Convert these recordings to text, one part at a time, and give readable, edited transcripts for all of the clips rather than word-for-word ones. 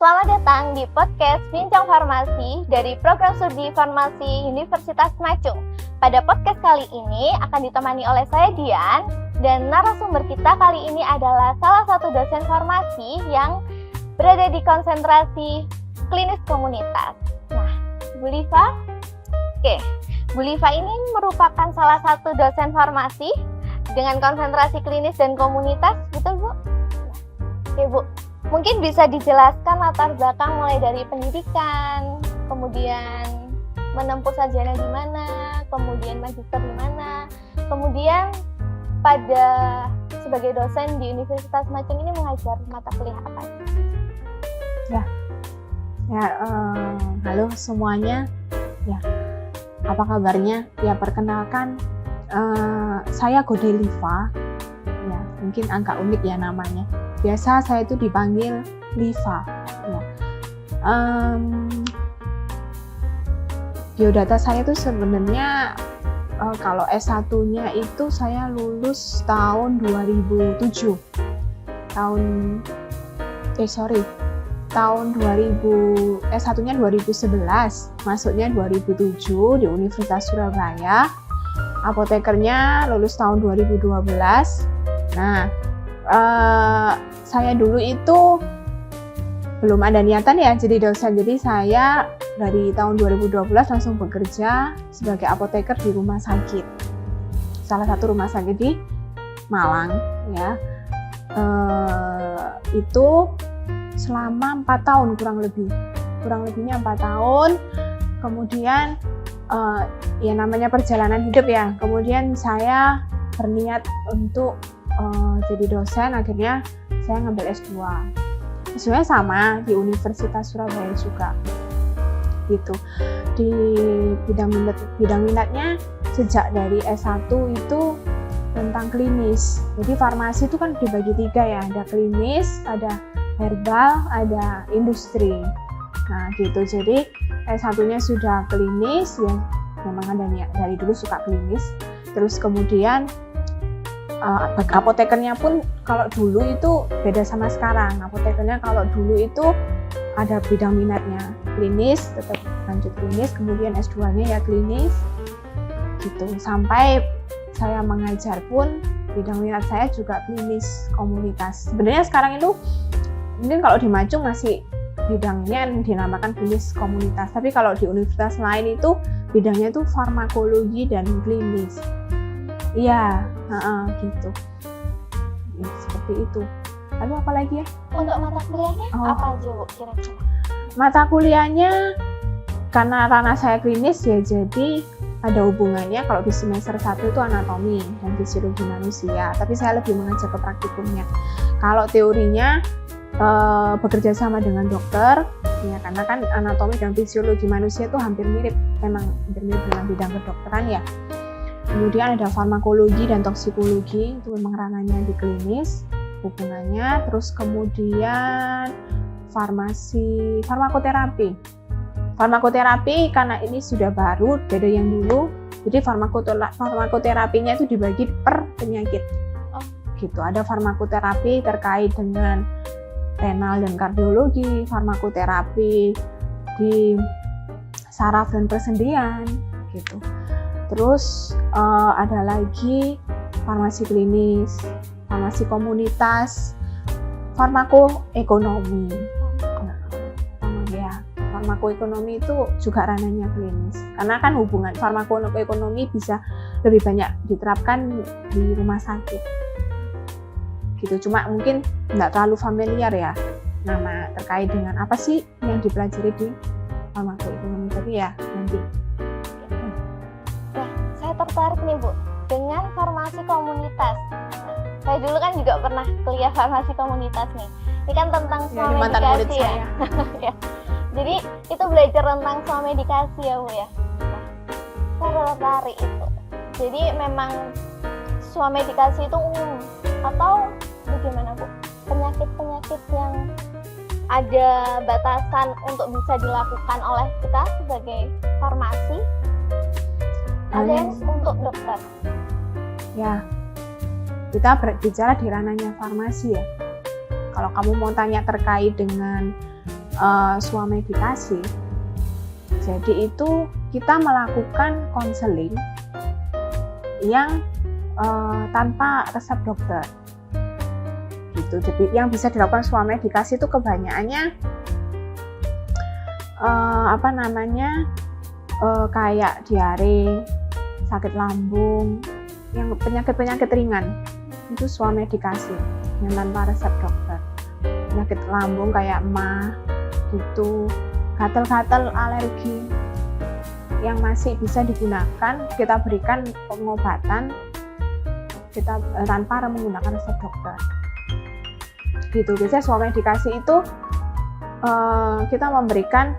Selamat datang di podcast Bincang Farmasi dari Program Studi Farmasi Universitas Macung. Pada podcast kali ini akan ditemani oleh saya Dian, dan narasumber kita kali ini adalah salah satu dosen farmasi yang berada di konsentrasi klinis komunitas. Nah, Bu Liva? Oke, Bu Liva ini merupakan salah satu dosen farmasi dengan konsentrasi klinis dan komunitas, betul Bu? Oke Bu, mungkin bisa dijelaskan latar belakang mulai dari pendidikan, kemudian menempuh sarjana di mana, kemudian magister di mana, kemudian pada sebagai dosen di Universitas Macung ini mengajar mata kuliah apa? Halo semuanya. Ya, apa kabarnya? Ya, perkenalkan, saya Gode Liva. Ya, mungkin agak unik ya namanya. Biasa saya itu dipanggil Liva. Ya. Biodata saya itu sebenarnya kalau S1-nya itu saya lulus tahun 2007. Tahun 2000, S1-nya 2011, masuknya 2007 di Universitas Surabaya. Apotekernya lulus tahun 2012. Nah, saya dulu itu belum ada niatan ya jadi dosen, jadi saya dari tahun 2012 langsung bekerja sebagai apoteker di rumah sakit, salah satu rumah sakit di Malang ya. Itu selama 4 tahun kurang lebihnya 4 tahun. Kemudian ya namanya perjalanan hidup ya, kemudian saya berniat untuk jadi dosen. Akhirnya saya ngambil S2. S2-nya sama di Universitas Surabaya juga gitu. Di bidang minatnya sejak dari S1 itu tentang klinis. Jadi farmasi itu kan dibagi 3 ya, ada klinis, ada herbal, ada industri. Nah gitu, jadi S1-nya sudah klinis ya, memang ada dari dulu suka klinis. Terus kemudian apotekernya pun kalau dulu itu beda sama sekarang. Apotekernya kalau dulu itu ada bidang minatnya klinis, tetap lanjut klinis, kemudian S2-nya ya klinis gitu. Sampai saya mengajar pun bidang minat saya juga klinis komunitas. Sebenarnya sekarang itu mungkin kalau di Macung masih bidangnya dinamakan klinis komunitas, tapi kalau di universitas lain itu bidangnya itu farmakologi dan klinis. Iya, gitu. Ya, seperti itu. Lalu apa lagi ya? Untuk mata kuliahnya apa aja Bu kira-kira? Mata kuliahnya karena ranah saya klinis ya, jadi ada hubungannya. Kalau di semester 1 itu anatomi dan fisiologi manusia, tapi saya lebih mengajar ke praktikumnya. Kalau teorinya bekerja sama dengan dokter ya, karena kan anatomi dan fisiologi manusia itu hampir mirip, memang hampir mirip dengan bidang kedokteran ya. Kemudian ada farmakologi dan toksikologi, itu memang ranahnya di klinis hubungannya. Terus kemudian farmakoterapi karena ini sudah baru, beda yang dulu. Jadi farmakoterapinya itu dibagi per penyakit gitu. Ada farmakoterapi terkait dengan renal dan kardiologi, farmakoterapi di saraf dan persendian gitu. Terus ada lagi farmasi klinis, farmasi komunitas, farmakoekonomi. Farmakoekonomi itu juga ranahnya klinis. Karena kan hubungan farmakoekonomi bisa lebih banyak diterapkan di rumah sakit. Gitu. Cuma mungkin nggak terlalu familiar ya nama terkait dengan apa sih yang dipelajari di farmakoekonomi, tapi ya nanti. Tertarik nih Bu dengan farmasi komunitas. Saya dulu kan juga pernah kuliah farmasi komunitas nih. Ini kan tentang swamedikasi ya. Ya. Jadi itu belajar tentang swamedikasi ya Bu ya. Saya tertarik itu. Jadi memang swamedikasi itu umum atau bagaimana Bu? Penyakit-penyakit yang ada batasan untuk bisa dilakukan oleh kita sebagai farmasi, ada yang untuk dokter. Ya, kita berbicara di ranahnya farmasi ya. Kalau kamu mau tanya terkait dengan swamedikasi. Jadi itu kita melakukan konseling yang tanpa resep dokter. Gitu. Jadi yang bisa dilakukan swamedikasi itu kebanyakannya kayak diare, sakit lambung, yang penyakit-penyakit ringan itu swamedikasi yang tanpa resep dokter. Penyakit lambung kayak MAH gitu, gatal-gatal, alergi yang masih bisa digunakan, kita berikan pengobatan kita tanpa menggunakan resep dokter. Gitu. Biasanya swamedikasi itu kita memberikan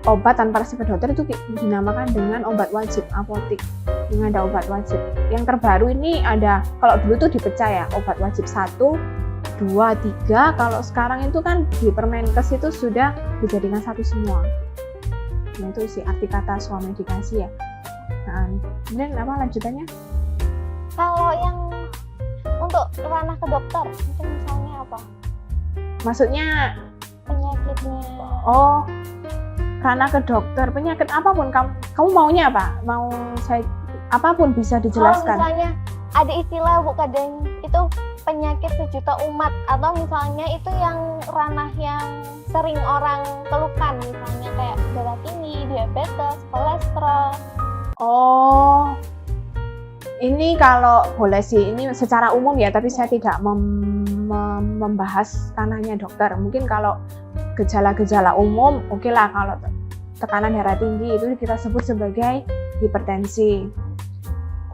obat tanpa resep dokter, itu dinamakan dengan obat wajib apotik. Yang ada obat wajib. Yang terbaru ini ada, kalau dulu tuh dipecah ya, obat wajib 1, 2, 3. Kalau sekarang itu kan di Permenkes itu sudah dijadikan satu semua. Nah itu sih arti kata swamedikasi ya. Nah, kemudian apa lanjutannya? Kalau yang untuk ranah ke dokter, itu misalnya apa? Maksudnya Penyakitnya. oh, ranah ke dokter, penyakit apapun kamu maunya apa? Mau saya apapun bisa dijelaskan. Kalau misalnya ada istilah Bu kadang itu penyakit sejuta umat, atau misalnya itu yang ranah yang sering orang keluhkan, misalnya kayak darah tinggi, diabetes, kolesterol. Oh, ini kalau boleh sih, ini secara umum ya, tapi saya tidak membahas ranahnya dokter. Mungkin kalau gejala-gejala umum, oke lah, kalau tekanan darah tinggi itu kita sebut sebagai hipertensi.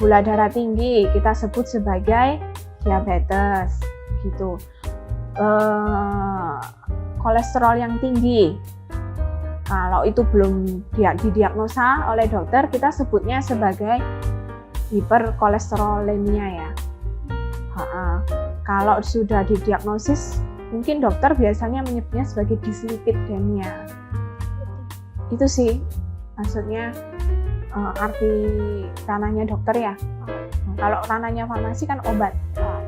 Gula darah tinggi kita sebut sebagai diabetes, gitu. Kolesterol yang tinggi, kalau itu belum didiagnosa oleh dokter, kita sebutnya sebagai hiperkolesterolemia ya. Kalau sudah didiagnosis, mungkin dokter biasanya menyebutnya sebagai dislipidemia. Itu sih maksudnya arti ranahnya dokter ya. Kalau ranahnya farmasi kan obat,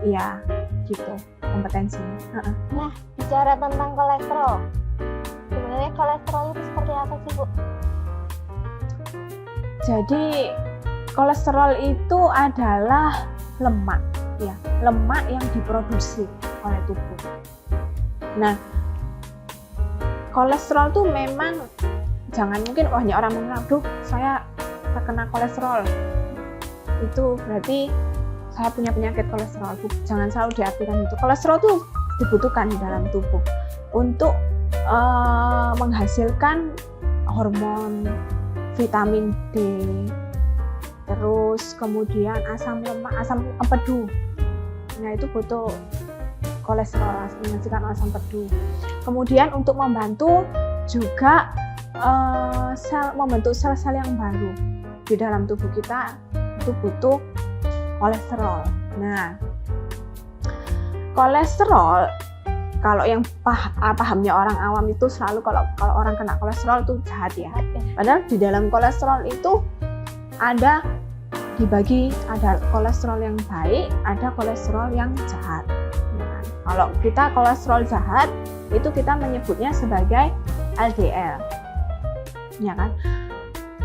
iya gitu kompetensinya. Nah, bicara tentang kolesterol, sebenarnya kolesterol itu seperti apa sih Bu? Jadi kolesterol itu adalah lemak, ya, lemak yang diproduksi oleh tubuh. Nah, kolesterol tuh memang jangan, mungkin banyak orang menganggap, saya terkena kolesterol, itu berarti saya punya penyakit kolesterol. Jangan selalu diartikan itu. Kolesterol tuh dibutuhkan di dalam tubuh untuk menghasilkan hormon, vitamin D, terus kemudian asam lemak, asam empedu. Nah itu butuh kolesterol, menghasilkan asam empedu. Kemudian untuk membantu juga membentuk sel-sel yang baru di dalam tubuh kita, itu butuh kolesterol. Nah, kolesterol kalau yang pahamnya orang awam itu selalu kalau orang kena kolesterol itu jahat ya. Padahal di dalam kolesterol itu ada dibagi, ada kolesterol yang baik, ada kolesterol yang jahat. Nah, kalau kita kolesterol jahat itu kita menyebutnya sebagai LDL, ya kan?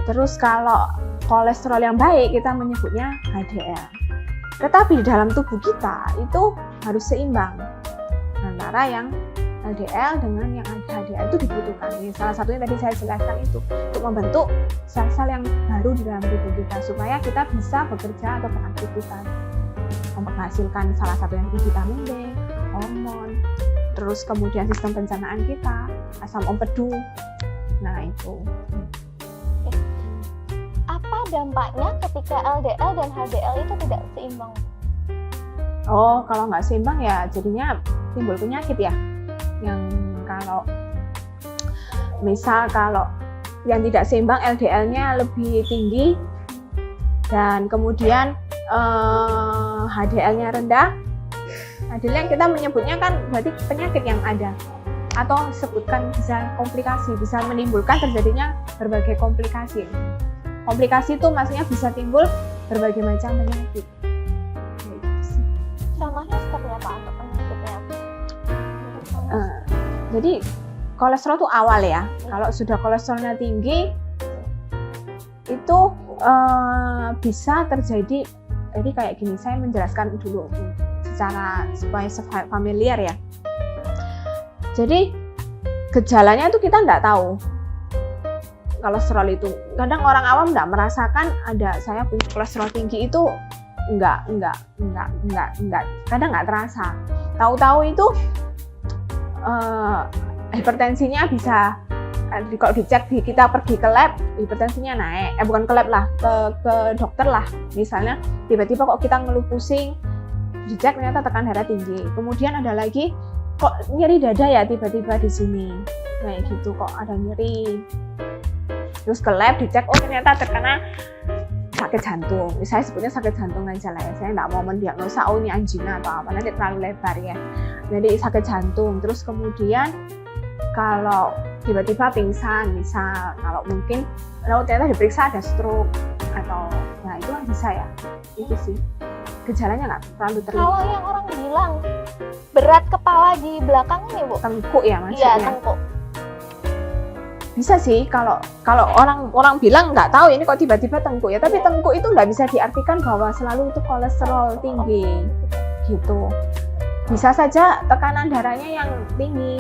Terus kalau kolesterol yang baik kita menyebutnya HDL. Tetapi di dalam tubuh kita itu harus seimbang antara yang LDL dengan yang HDL, itu dibutuhkan. Ini salah satunya tadi saya jelaskan itu untuk membentuk sel-sel yang baru di dalam tubuh kita supaya kita bisa bekerja atau beraktivitas, menghasilkan salah satu yang vitamin D, hormon, terus kemudian sistem pencernaan kita, asam empedu. Nah itu. Apa dampaknya ketika LDL dan HDL itu tidak seimbang? Oh, kalau nggak seimbang ya jadinya timbul penyakit ya. Yang kalau misal kalau yang tidak seimbang LDL-nya lebih tinggi dan kemudian HDL-nya rendah, HDL yang kita menyebutnya kan berarti penyakit yang ada, atau sebutkan bisa komplikasi, bisa menimbulkan terjadinya berbagai komplikasi. Komplikasi itu maksudnya bisa timbul berbagai macam penyakit. Contohnya seperti apa untuk penyakitnya? Jadi kolesterol tuh awal ya. Kalau sudah kolesterolnya tinggi itu bisa terjadi. Jadi kayak gini, saya menjelaskan dulu secara supaya familiar ya. Jadi gejalanya itu kita nggak tahu kolesterol itu. Kadang orang awam nggak merasakan ada saya punya kolesterol tinggi itu nggak. Kadang nggak terasa. Tahu-tahu itu hipertensinya bisa kalau dicek kita pergi ke lab hipertensinya naik, bukan ke lab lah, ke dokter lah misalnya, tiba-tiba kok kita ngeluh pusing, dicek ternyata tekanan darah tinggi. Kemudian ada lagi kok nyeri dada ya tiba-tiba di sini kayak gitu, kok ada nyeri, terus ke lab dicek, oh ternyata terkena sakit jantung. Saya sebutnya sakit jantung aja lah ya, saya nggak mau mendiagnosa oh ini angina atau apa, nanti terlalu lebar ya. Jadi sakit jantung. Terus kemudian kalau tiba-tiba pingsan misal, kalau mungkin kalau ternyata diperiksa ada stroke atau ya itu kan bisa ya, itu sih gejalanya nggak terlalu terlihat. Kalau yang orang bilang berat kepala di belakang nih Bu, tengkuk ya maksudnya? Iya tengkuk. Bisa sih kalau orang bilang nggak tahu ini kok tiba-tiba tengkuk ya, tapi tengkuk itu nggak bisa diartikan bahwa selalu itu kolesterol tinggi gitu. Bisa saja tekanan darahnya yang tinggi.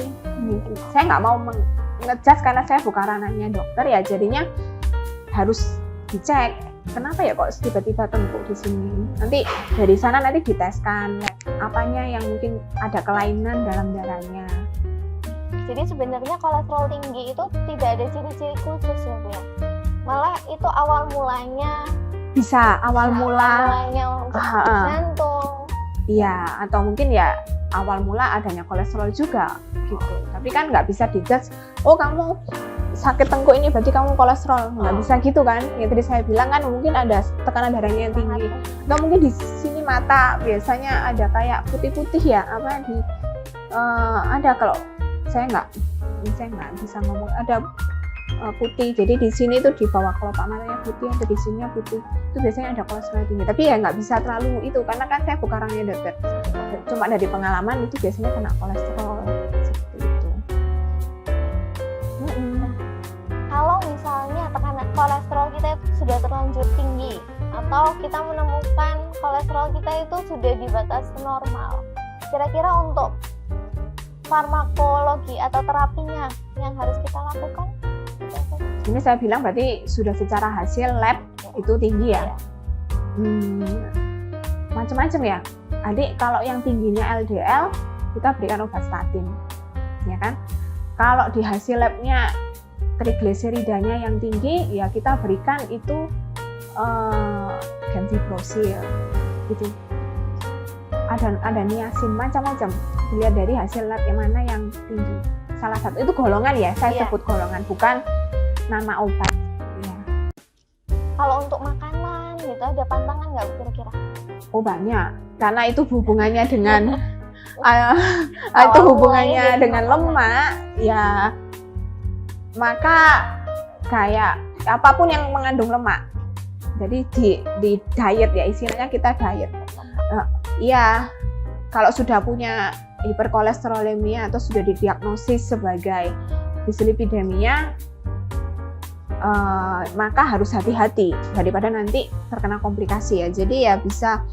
Saya nggak mau ngejudge karena saya bukan ranahnya dokter ya, jadinya harus dicek kenapa ya kok tiba-tiba tengkuk di sini. Nanti dari sana nanti diteskan apanya yang mungkin ada kelainan dalam darahnya. Jadi sebenarnya kolesterol tinggi itu tidak ada ciri-ciri khusus ya Bu ya. Malah itu awal mulanya mulanya untuk jantung. Iya, atau mungkin ya awal mula adanya kolesterol juga gitu. Tapi kan nggak bisa dijudge, oh kamu sakit tengkuk ini berarti kamu kolesterol. Nggak bisa gitu kan. Ya tadi saya bilang kan mungkin ada tekanan darahnya yang tinggi. Atau mungkin di sini mata biasanya ada kayak putih-putih ya, apa di ada, kalau saya nggak bisa ngomong, ada putih. Jadi di sini tuh di bawah kelopak matanya putih, atau di sininya putih. Itu biasanya ada kolesterol tinggi. Tapi ya nggak bisa terlalu itu karena kan saya bukan orangnya dokter. Cuma dari pengalaman itu biasanya kena kolesterol seperti itu. Kalau misalnya tekanan kolesterol kita itu sudah terlanjur tinggi, atau kita menemukan kolesterol kita itu sudah di batas normal, kira-kira untuk farmakologi atau terapinya yang harus kita lakukan? Ini saya bilang berarti sudah secara hasil lab itu tinggi ya. Macam-macam ya. Adik, kalau yang tingginya LDL kita berikan obat statin, ya kan? Kalau di hasil labnya trigliseridanya yang tinggi, ya kita berikan itu gemciprozil, gitu. Ada niacin, macam-macam. Dilihat dari hasil lab yang mana yang tinggi. Salah satu itu golongan ya, saya sebut golongan, bukan nama obat. Ya. Kalau untuk makanan gitu ada pantangan nggak kira-kira? Oh banyak, karena itu hubungannya dengan itu hubungannya dengan lemak, ya maka kayak apapun yang mengandung lemak. Jadi di diet ya, istilahnya kita diet. Iya, kalau sudah punya hiperkolesterolemia atau sudah didiagnosis sebagai dislipidemia, maka harus hati-hati daripada nanti terkena komplikasi ya. Jadi ya bisa,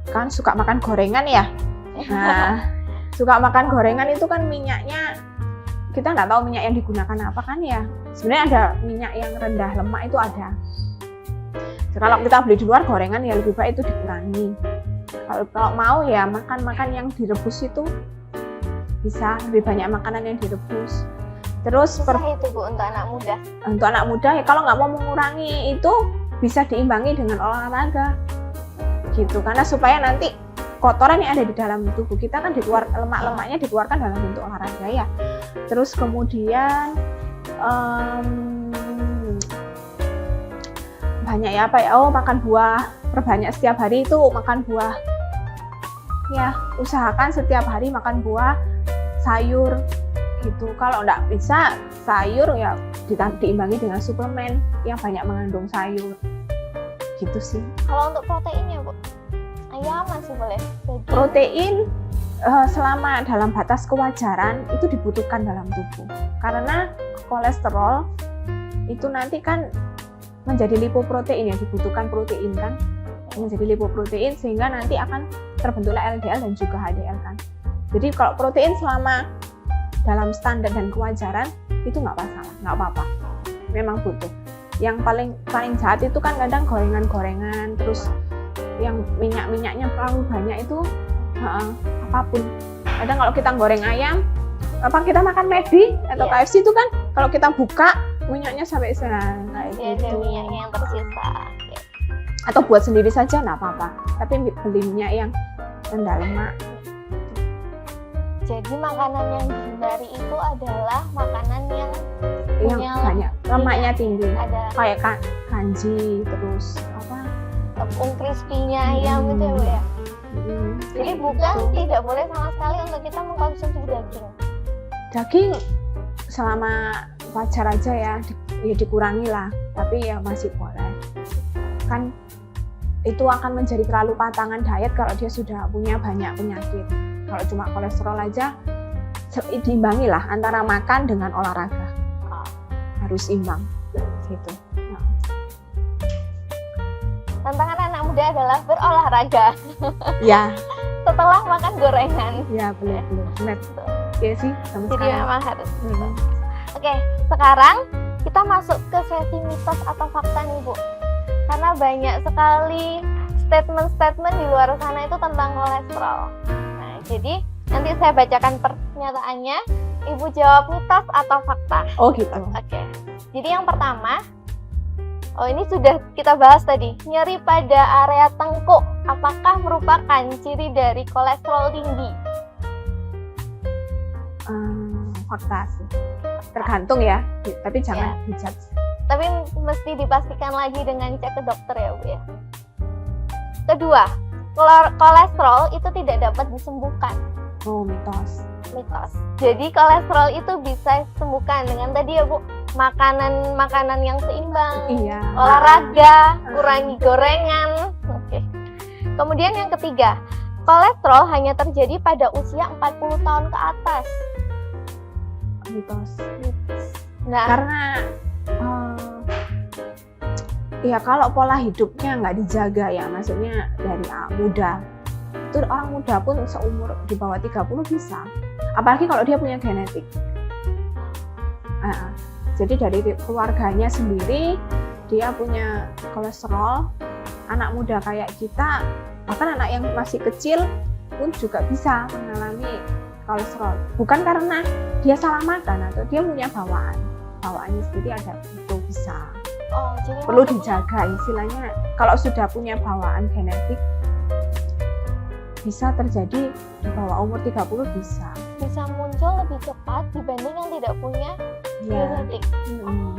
kan suka makan gorengan ya. Nah, suka makan gorengan itu kan minyaknya, kita nggak tahu minyak yang digunakan apa kan ya. Sebenarnya ada minyak yang rendah lemak itu ada. Kalau kita beli di luar gorengan ya lebih baik itu dikurangi. Kalau mau ya makan yang direbus itu bisa lebih banyak makanan yang direbus. Terus itu Bu untuk anak muda. Untuk anak muda ya kalau nggak mau mengurangi itu bisa diimbangi dengan olahraga gitu, karena supaya nanti kotoran yang ada di dalam tubuh kita kan lemak-lemaknya dikeluarkan dalam bentuk olahraga ya. Terus kemudian banyak ya apa ya, makan buah, perbanyak setiap hari itu makan buah ya, usahakan setiap hari makan buah, sayur gitu. Kalau nggak bisa sayur ya diimbangi dengan suplemen yang banyak mengandung sayur gitu sih. Kalau untuk proteinnya Bu, ayam masih boleh? Protein selama dalam batas kewajaran itu dibutuhkan dalam tubuh. Karena kolesterol itu nanti kan menjadi lipoprotein ya, dibutuhkan protein kan, menjadi lipoprotein sehingga nanti akan terbentuklah LDL dan juga HDL kan. Jadi kalau protein selama dalam standar dan kewajaran itu nggak masalah, nggak apa-apa. Memang butuh. Yang paling jahat itu kan kadang gorengan-gorengan, terus yang minyak-minyaknya terlalu banyak itu apapun. Kadang kalau kita goreng ayam, kita makan McD atau KFC itu kan kalau kita buka minyaknya sampai kayak Ada gitu. minyaknya yang tersisa. Atau buat sendiri saja nggak apa-apa. Tapi beli minyak yang rendah lemak. Jadi makanan yang dihindari itu adalah makanan yang Yang punya banyak lemaknya tinggi. ada Kayak kanji, terus apa? tepung crispy-nya ayam gitu ya, Bu ya. Jadi bukan tidak boleh sama sekali untuk kita mengkonsumsi daging. Daging selama wajar aja ya dikurangi lah, tapi ya masih boleh. Kan itu akan menjadi terlalu patangan diet kalau dia sudah punya banyak penyakit. Kalau cuma kolesterol aja, diimbangi lah antara makan dengan olahraga. Harus imbang, gitu. Tantangan anak muda adalah berolahraga Ya, setelah makan gorengan. ya benar. Ya sih, sama Jadi sekali. memang harus. Oke, sekarang kita masuk ke sesi mitos atau fakta nih, Bu. Karena banyak sekali statement-statement di luar sana itu tentang kolesterol. Nah, jadi nanti saya bacakan pernyataannya, Ibu jawab mitos atau fakta. Oh gitu. Oke. Jadi yang pertama, ini sudah kita bahas tadi, nyeri pada area tengkuk. Apakah merupakan ciri dari kolesterol tinggi? Fakta sih. Tergantung ya, tapi jangan dijudge. Tapi mesti dipastikan lagi dengan cek ke dokter ya, Bu ya. Kedua, kolesterol itu tidak dapat disembuhkan. Oh, mitos. Jadi kolesterol itu bisa disembuhkan dengan tadi ya, Bu, makanan yang seimbang, Iya. olahraga, kurangi gorengan. Oke. Kemudian yang ketiga, kolesterol hanya terjadi pada usia 40 tahun ke atas. Mitos. Nah, Karena ya kalau pola hidupnya nggak dijaga ya, maksudnya dari muda. Itu orang muda pun seumur di bawah 30 bisa. Apalagi kalau dia punya genetik. Jadi dari keluarganya sendiri dia punya kolesterol, anak muda kayak kita, bahkan anak yang masih kecil pun juga bisa mengalami kolesterol. Bukan karena dia salah makan atau dia punya bawaannya sendiri ada, itu bisa. jadi Perlu maksudnya dijaga istilahnya. Kalau sudah punya bawaan genetik bisa terjadi di bawah umur 30 bisa. bisa muncul lebih cepat dibanding yang tidak punya Ya. genetik.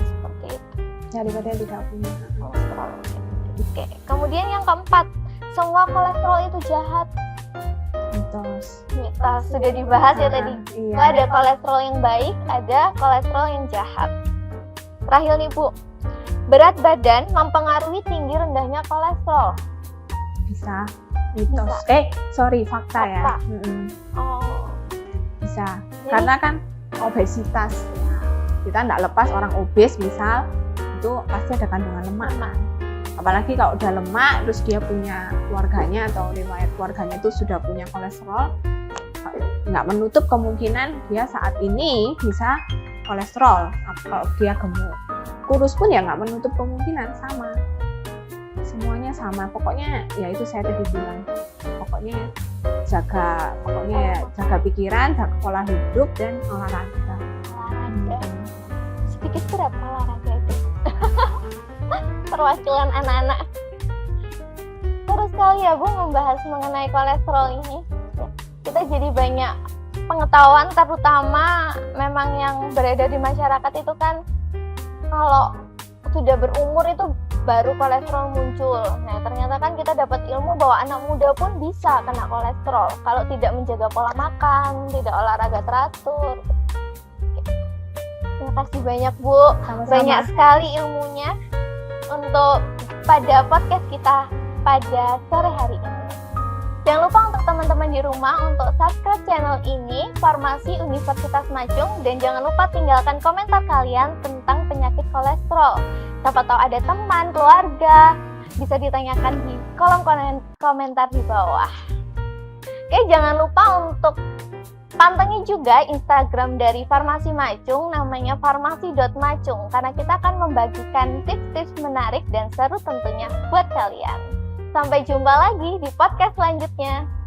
Seperti itu. Daripada yang tidak punya. Kolesterol. Oke. Kemudian yang keempat, semua kolesterol itu jahat. Mitos. Sudah dibahas ya tadi. Iya. Ada kolesterol yang baik, ada kolesterol yang jahat. Terakhir nih, Bu. Berat badan mempengaruhi tinggi rendahnya kolesterol. Bisa. Mitos. Fakta ya. Fakta. Oh. Bisa. Jadi- Karena kan obesitas. Ya. Kita nggak lepas orang obes misal itu pasti ada kandungan lemak kan. Apalagi kalau udah lemak terus dia punya keluarganya atau riwayat keluarganya itu sudah punya kolesterol, nggak menutup kemungkinan dia saat ini bisa kolesterol. Kalau dia gemuk, kurus pun ya nggak menutup kemungkinan, sama. Semuanya sama. Pokoknya ya itu saya tadi bilang. Pokoknya jaga pikiran, jaga pola hidup dan olahraga. Olahraga. Sedikit berat olahraga itu. Perwakilan anak-anak. Terus sekali ya, Bu, membahas mengenai kolesterol ini. Kita jadi banyak pengetahuan, terutama memang yang beredar di masyarakat itu kan kalau sudah berumur itu baru kolesterol muncul. Nah, ternyata kan kita dapat ilmu bahwa anak muda pun bisa kena kolesterol kalau tidak menjaga pola makan, tidak olahraga teratur. Terima kasih banyak, Bu. Sama-sama. Banyak sekali ilmunya untuk pada podcast kita pada sore hari ini. Jangan lupa untuk teman-teman di rumah untuk subscribe channel ini, Farmasi Universitas Macung, dan jangan lupa tinggalkan komentar kalian tentang penyakit kolesterol. Siapa tahu ada teman, keluarga, bisa ditanyakan di kolom komentar di bawah. Oke, jangan lupa untuk pantengin juga Instagram dari Farmasi Macung, namanya farmasi.macung, karena kita akan membagikan tips-tips menarik dan seru tentunya buat kalian. Sampai jumpa lagi di podcast selanjutnya.